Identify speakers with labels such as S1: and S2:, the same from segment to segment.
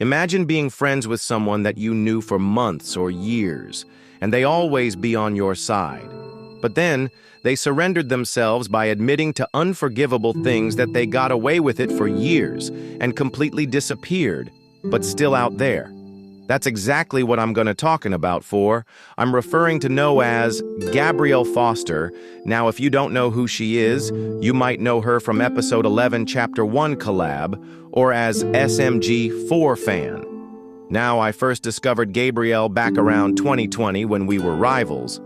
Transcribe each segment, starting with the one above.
S1: Imagine being friends with someone that you knew for months or years, and they always be on your side. But then, they surrendered themselves by admitting to unforgivable things that they got away with it for years and completely disappeared, but still out there. That's exactly what I'm going to talking about for. I'm referring to know as Gabrielle Foster. Now, if you don't know who she is, you might know her from episode 11, chapter 1 collab, or as SMG4 fan. Now, I first discovered Gabrielle back around 2020 when we were rivals,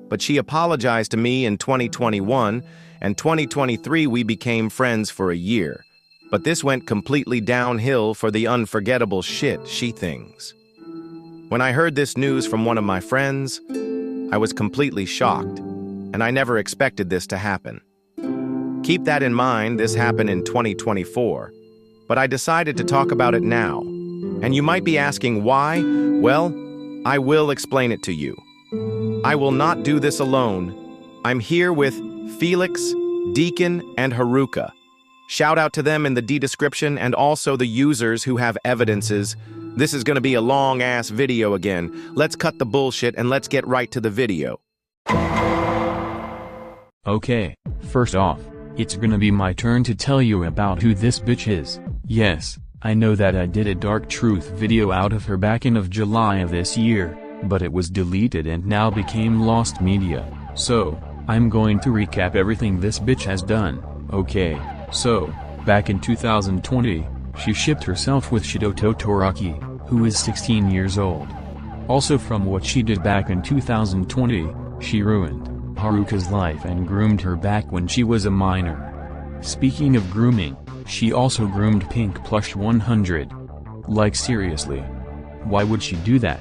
S1: but she apologized to me in 2021, and 2023 we became friends for a year. But this went completely downhill for the unforgettable shit she thinks. When I heard this news from one of my friends, I was completely shocked, and I never expected this to happen. Keep that in mind, this happened in 2024, but I decided to talk about it now. And you might be asking why? Well, I will explain it to you. I will not do this alone. I'm here with Felix, Deacon, and Haruka. Shout out to them in the description and also the users who have evidences. This is going to be a long-ass video again. Let's cut the bullshit and let's get right to the video.
S2: Okay, first off, it's gonna be my turn to tell you about who this bitch is. Yes, I know that I did a dark truth video out of her back in of July of this year, but it was deleted and now became lost media. So, I'm going to recap everything this bitch has done. Okay, so, back in 2020, she shipped herself with Shoutout Toraki, who is 16 years old. Also from what she did back in 2020, she ruined Haruka's life and groomed her back when she was a minor. Speaking of grooming, she also groomed Pink Plush 100. Like seriously. Why would she do that?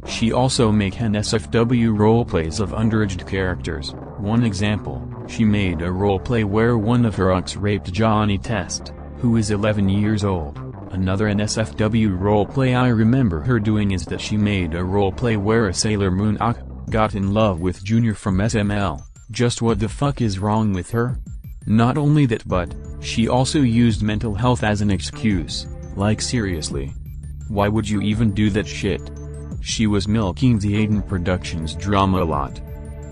S2: She also make NSFW roleplays of underaged characters. One example, she made a roleplay where one of her ucks raped Johnny Test, who is 11 years old. Another NSFW roleplay I remember her doing is that she made a roleplay where a Sailor Moon uck got in love with Junior from SML. Just what the fuck is wrong with her? Not only that, but she also used mental health as an excuse. Like seriously. Why would you even do that shit? She was milking the Aiden Productions drama a lot.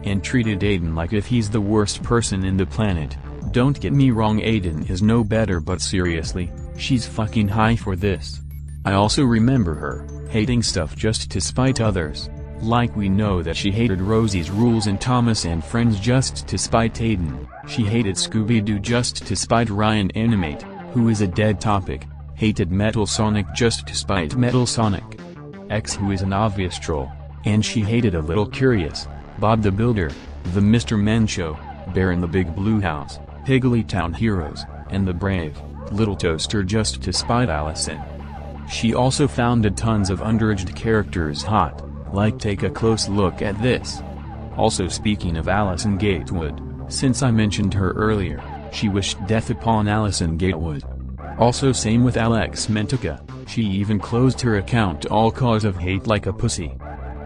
S2: And treated Aiden like if he's the worst person in the planet. Don't get me wrong, Aiden is no better, but seriously, she's fucking high for this. I also remember her hating stuff just to spite others. Like we know that she hated Rosie's Rules and Thomas and Friends just to spite Aiden. She hated Scooby-Doo just to spite Ryan Animate, who is a dead topic. Hated Metal Sonic just to spite Metal Sonic X, who is an obvious troll. And she hated A Little Curious, Bob the Builder, The Mr. Men Show, Bear in the Big Blue House, Higglytown Heroes, and The Brave Little Toaster just to spite Allison. She also founded tons of underaged characters hot. Like take a close look at this. Also speaking of Allison Gatewood, since I mentioned her earlier, she wished death upon Allison Gatewood. Also same with Alex Mentica, she even closed her account all cause of hate like a pussy.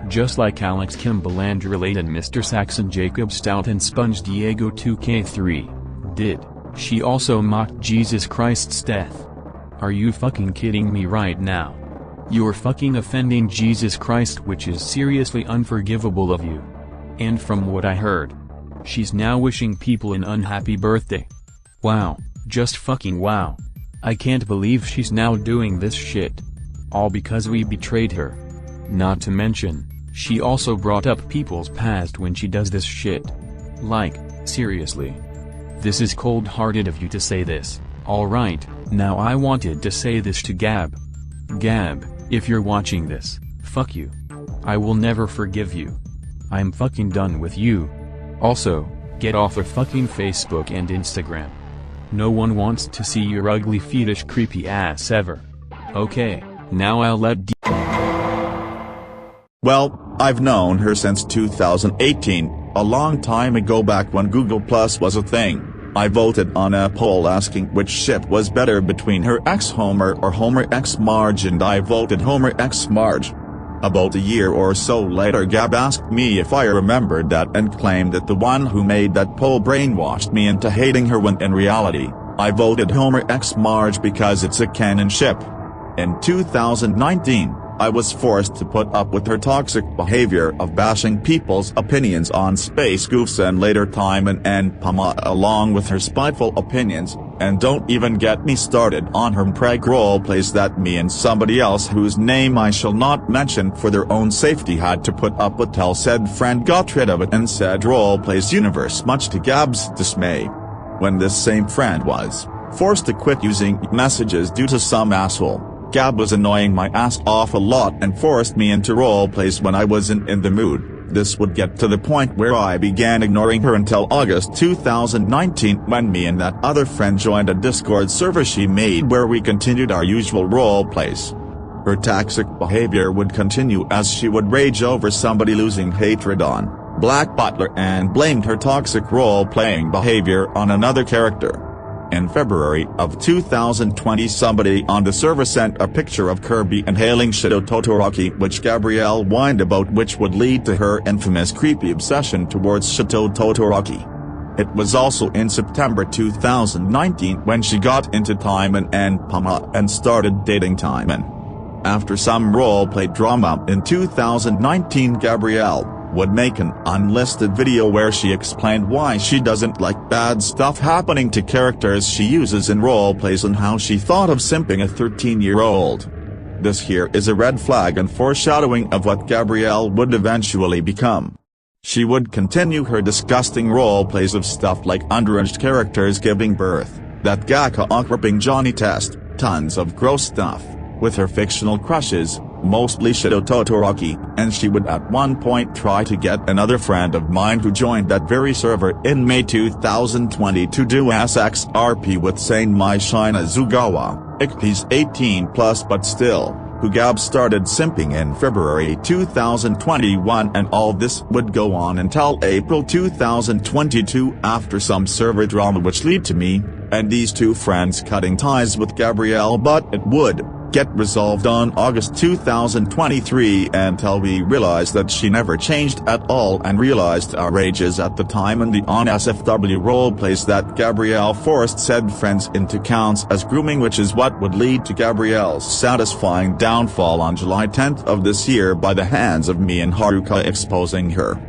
S2: Just like Alex Kimball and related Mr. Saxon Jacob Stout and Sponge Diego 2K3 did. She also mocked Jesus Christ's death. Are you fucking kidding me right now? You're fucking offending Jesus Christ, which is seriously unforgivable of you. And from what I heard, she's now wishing people an unhappy birthday. Wow, just fucking wow. I can't believe she's now doing this shit. All because we betrayed her. Not to mention, she also brought up people's past when she does this shit. Like, seriously. This is cold-hearted of you to say this. Alright, now I wanted to say this to Gab. Gab, if you're watching this, fuck you. I will never forgive you. I'm fucking done with you. Also, get off of fucking Facebook and Instagram. No one wants to see your ugly fetish creepy ass ever. Okay, now I'll let
S3: Well, I've known her since 2018, a long time ago back when Google Plus was a thing. I voted on a poll asking which shit was better between her ex Homer or Homer x Marge, and I voted Homer x Marge. About a year or so later, Gab asked me if I remembered that and claimed that the one who made that poll brainwashed me into hating her when in reality, I voted Homer x Marge because it's a canon ship. In 2019, I was forced to put up with her toxic behavior of bashing people's opinions on space goofs and later Timon and Pama, along with her spiteful opinions, and don't even get me started on her preg roleplays that me and somebody else whose name I shall not mention for their own safety had to put up with till said friend got rid of it in said roleplays universe, much to Gab's dismay. When this same friend was forced to quit using messages due to some asshole, Gab was annoying my ass off a lot and forced me into roleplays when I wasn't in the mood. This would get to the point where I began ignoring her until August 2019 when me and that other friend joined a Discord server she made where we continued our usual roleplays. Her toxic behavior would continue as she would rage over somebody losing hatred on Black Butler and blamed her toxic role-playing behavior on another character. In February of 2020 somebody on the server sent a picture of Kirby inhaling Shoutout Todoroki, which Gabrielle whined about, which would lead to her infamous creepy obsession towards Shoutout Todoroki. It was also in September 2019 when she got into Timon and Pama and started dating Timon. After some roleplay drama in 2019, Gabrielle would make an unlisted video where she explained why she doesn't like bad stuff happening to characters she uses in roleplays and how she thought of simping a 13-year-old. This here is a red flag and foreshadowing of what Gabrielle would eventually become. She would continue her disgusting roleplays of stuff like underage characters giving birth, that Gaka ripping Johnny test, tons of gross stuff, with her fictional crushes, mostly Shoutout Todoroki, and she would at one point try to get another friend of mine who joined that very server in May 2020 to do SXRP with Saint Mai Shina Zugawa, he's 18+ but still, who Gab started simping in February 2021, and all this would go on until April 2022 after some server drama which led to me and these two friends cutting ties with Gabrielle, but it would get resolved on August 2023 until we realized that she never changed at all and realized our rages at the time and the on SFW roleplays that Gabrielle forced said friends into counts as grooming, which is what would lead to Gabrielle's satisfying downfall on July 10th of this year by the hands of me and Haruka exposing her.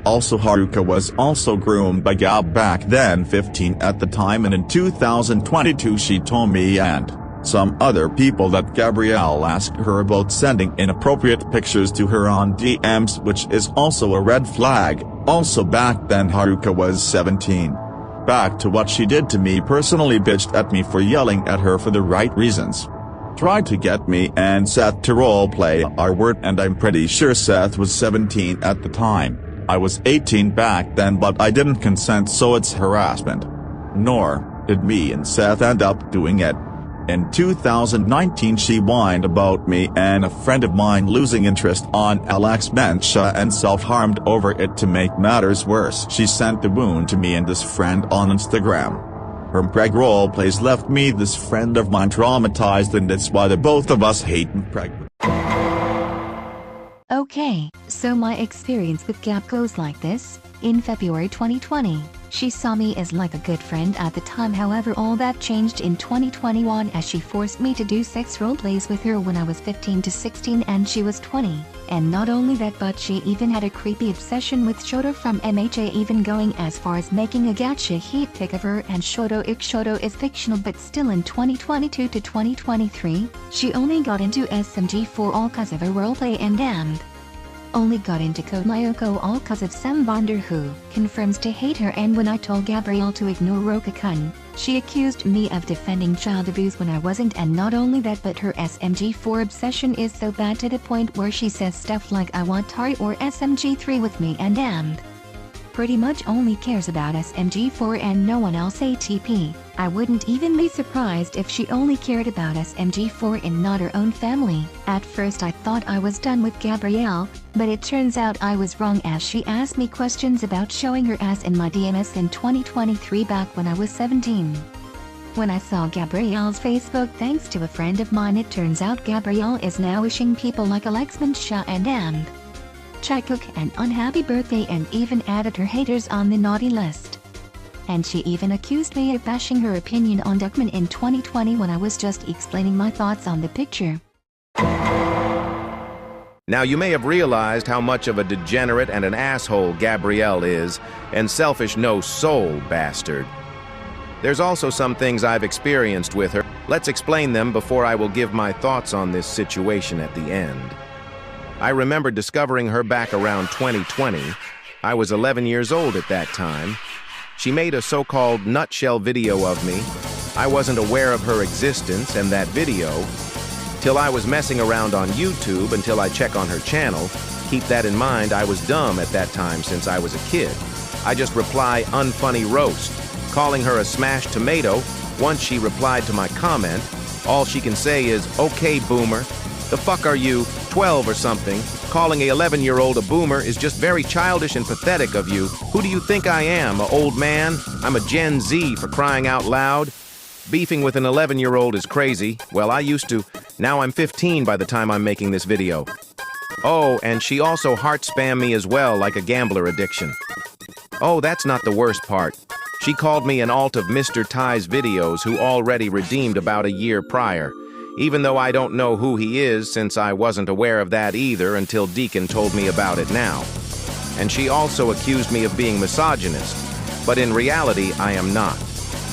S3: Also, Haruka was also groomed by Gab back then, 15 at the time, and in 2022 she told me and some other people that Gabrielle asked her about sending inappropriate pictures to her on DMs, which is also a red flag. Also back then Haruka was 17. Back to what she did to me personally: bitched at me for yelling at her for the right reasons. Tried to get me and Seth to roleplay our word, and I'm pretty sure Seth was 17 at the time. I was 18 back then, but I didn't consent, so it's harassment. Nor did me and Seth end up doing it. In 2019 she whined about me and a friend of mine losing interest on Alex Mensha and self-harmed over it. To make matters worse, she sent the wound to me and this friend on Instagram. Her preg roleplays left me this friend of mine traumatized, and it's why the both of us hate preg.
S4: Okay, so my experience with Gab goes like this. In February 2020, she saw me as like a good friend at the time. However, all that changed in 2021 as she forced me to do sex roleplays with her when I was 15 to 16 and she was 20. And not only that, but she even had a creepy obsession with Shoutout from MHA, even going as far as making a gacha heat pic of her and Shoutout. Shoutout is fictional, but still in 2022 to 2023, she only got into SMG4 all cause of a roleplay and only got into Code Lyoko all cause of some bonder who confirms to hate her. And when I told Gabrielle to ignore Roka-kun, she accused me of defending child abuse when I wasn't. And not only that, but her SMG4 obsession is so bad to the point where she says stuff like I want Tari or SMG3 with me and pretty much only cares about SMG4 and no one else. ATP, I wouldn't even be surprised if she only cared about SMG4 and not her own family. At first I thought I was done with Gabrielle, but it turns out I was wrong, as she asked me questions about showing her ass in my DMs in 2023 back when I was 17. When I saw Gabrielle's Facebook thanks to a friend of mine, it turns out Gabrielle is now wishing people like Alex Mensha and Chai Cook an unhappy birthday and even added her haters on the naughty list. And she even accused me of bashing her opinion on Duckman in 2020 when I was just explaining my thoughts on the picture.
S1: Now you may have realized how much of a degenerate and an asshole Gabrielle is, and selfish no-soul bastard. There's also some things I've experienced with her. Let's explain them before I will give my thoughts on this situation at the end. I remember discovering her back around 2020. I was 11 years old at that time. She made a so-called nutshell video of me. I wasn't aware of her existence and that video till I was messing around on YouTube until I check on her channel. Keep that in mind, I was dumb at that time since I was a kid. I just reply unfunny roast, calling her a smashed tomato. Once she replied to my comment, all she can say is, "Okay, boomer. The fuck are you, 12 or something? Calling a 11-year-old a boomer is just very childish and pathetic of you. Who do you think I am, an old man? I'm a Gen Z, for crying out loud." Beefing with an 11-year-old is crazy. Well, I used to. Now I'm 15 by the time I'm making this video. Oh, and she also heart spammed me as well, like a gambler addiction. Oh, that's not the worst part. She called me an alt of Mr. Ty's videos who already redeemed about a year prior, even though I don't know who he is since I wasn't aware of that either until Deacon told me about it now. And she also accused me of being misogynist, but in reality, I am not.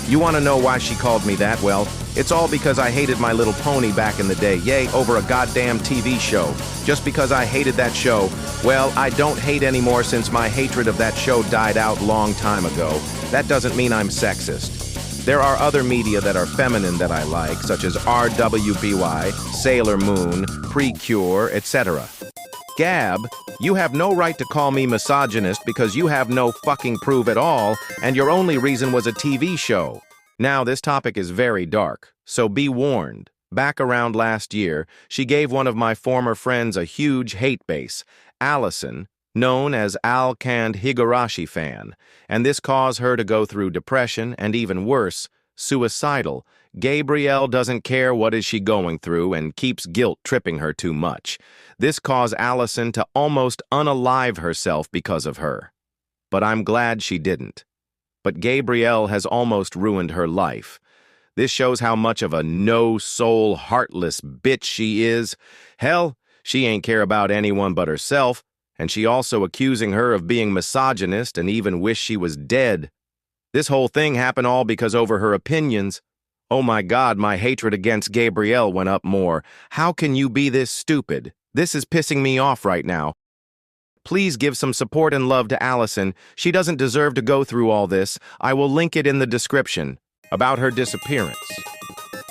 S1: You want to know why she called me that? Well, it's all because I hated My Little Pony back in the day, yay, over a goddamn TV show. Just because I hated that show, well, I don't hate anymore since my hatred of that show died out long time ago. That doesn't mean I'm sexist. There are other media that are feminine that I like, such as RWBY, Sailor Moon, Precure, etc. Gab, you have no right to call me misogynist because you have no fucking proof at all, and your only reason was a TV show. Now, this topic is very dark, so be warned. Back around last year, she gave one of my former friends a huge hate base, Allison, known as Al Canned Higurashi fan, and this caused her to go through depression and even worse, suicidal. Gabrielle doesn't care what is she going through and keeps guilt tripping her too much. This caused Allison to almost unalive herself because of her. But I'm glad she didn't. But Gabrielle has almost ruined her life. This shows how much of a no-soul, heartless bitch she is. Hell, she ain't care about anyone but herself, and she also accusing her of being misogynist and even wish she was dead. This whole thing happened all because over her opinions. Oh my God, my hatred against Gabrielle went up more. How can you be this stupid? This is pissing me off right now. Please give some support and love to Allison. She doesn't deserve to go through all this. I will link it in the description. About her disappearance.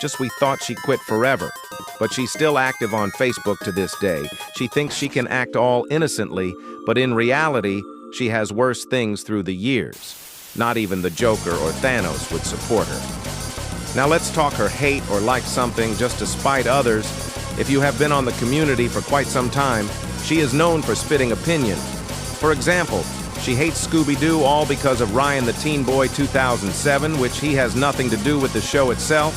S1: Just we thought she quit forever, but she's still active on Facebook to this day. She thinks she can act all innocently, but in reality, she has worse things through the years. Not even the Joker or Thanos would support her. Now let's talk her hate or like something just to spite others. If you have been on the community for quite some time, she is known for spitting opinion. For example, she hates Scooby-Doo all because of Ryan the Teen Boy 2007, which he has nothing to do with the show itself.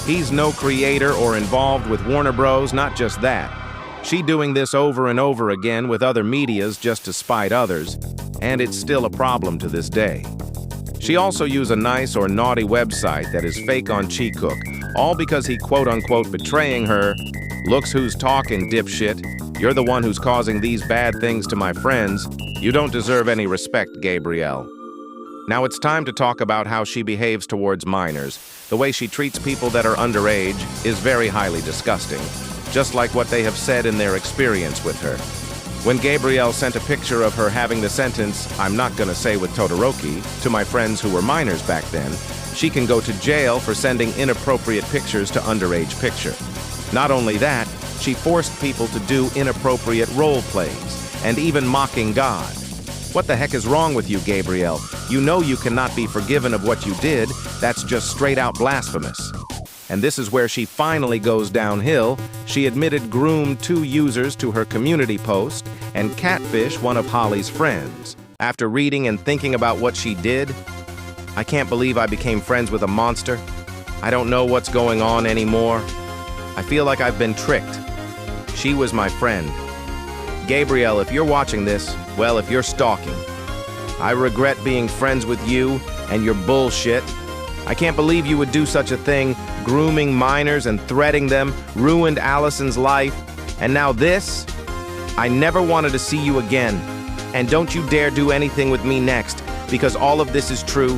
S1: He's no creator or involved with Warner Bros., not just that. She doing this over and over again with other medias just to spite others, and it's still a problem to this day. She also used a nice or naughty website that is fake on Chi-Cook, all because he quote-unquote betraying her. Looks who's talking, dipshit. You're the one who's causing these bad things to my friends. You don't deserve any respect, Gabrielle. Now it's time to talk about how she behaves towards minors. The way she treats people that are underage is very highly disgusting, just like what they have said in their experience with her. When Gabrielle sent a picture of her having the sentence, "I'm not gonna say with Todoroki," to my friends who were minors back then, she can go to jail for sending inappropriate pictures to underage picture. Not only that, she forced people to do inappropriate role plays, and even mocking God. What the heck is wrong with you, Gabrielle? You know you cannot be forgiven of what you did. That's just straight out blasphemous. And this is where she finally goes downhill. She admitted groomed 2 users to her community post and catfish one of Holly's friends. After reading and thinking about what she did, I can't believe I became friends with a monster. I don't know what's going on anymore. I feel like I've been tricked. She was my friend. Gabrielle, if you're watching this, well, if you're stalking, I regret being friends with you and your bullshit. I can't believe you would do such a thing, grooming minors and threatening them, ruined Allison's life. And now this? I never wanted to see you again. And don't you dare do anything with me next, because all of this is true.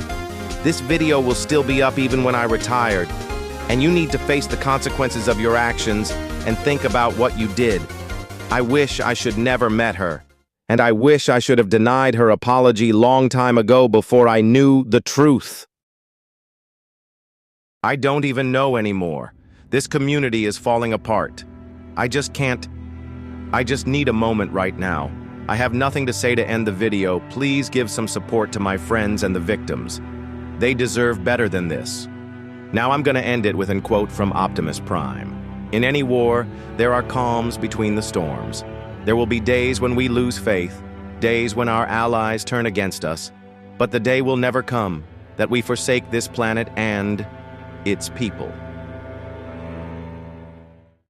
S1: This video will still be up even when I retired. And you need to face the consequences of your actions and think about what you did. I wish I should never met her. And I wish I should have denied her apology long time ago before I knew the truth. I don't even know anymore. This community is falling apart. I just need a moment right now. I have nothing to say to end the video. Please give some support to my friends and the victims. They deserve better than this. Now I'm gonna end it with a quote from Optimus Prime. In any war, there are calms between the storms. There will be days when we lose faith, days when our allies turn against us, but the day will never come that we forsake this planet and its people.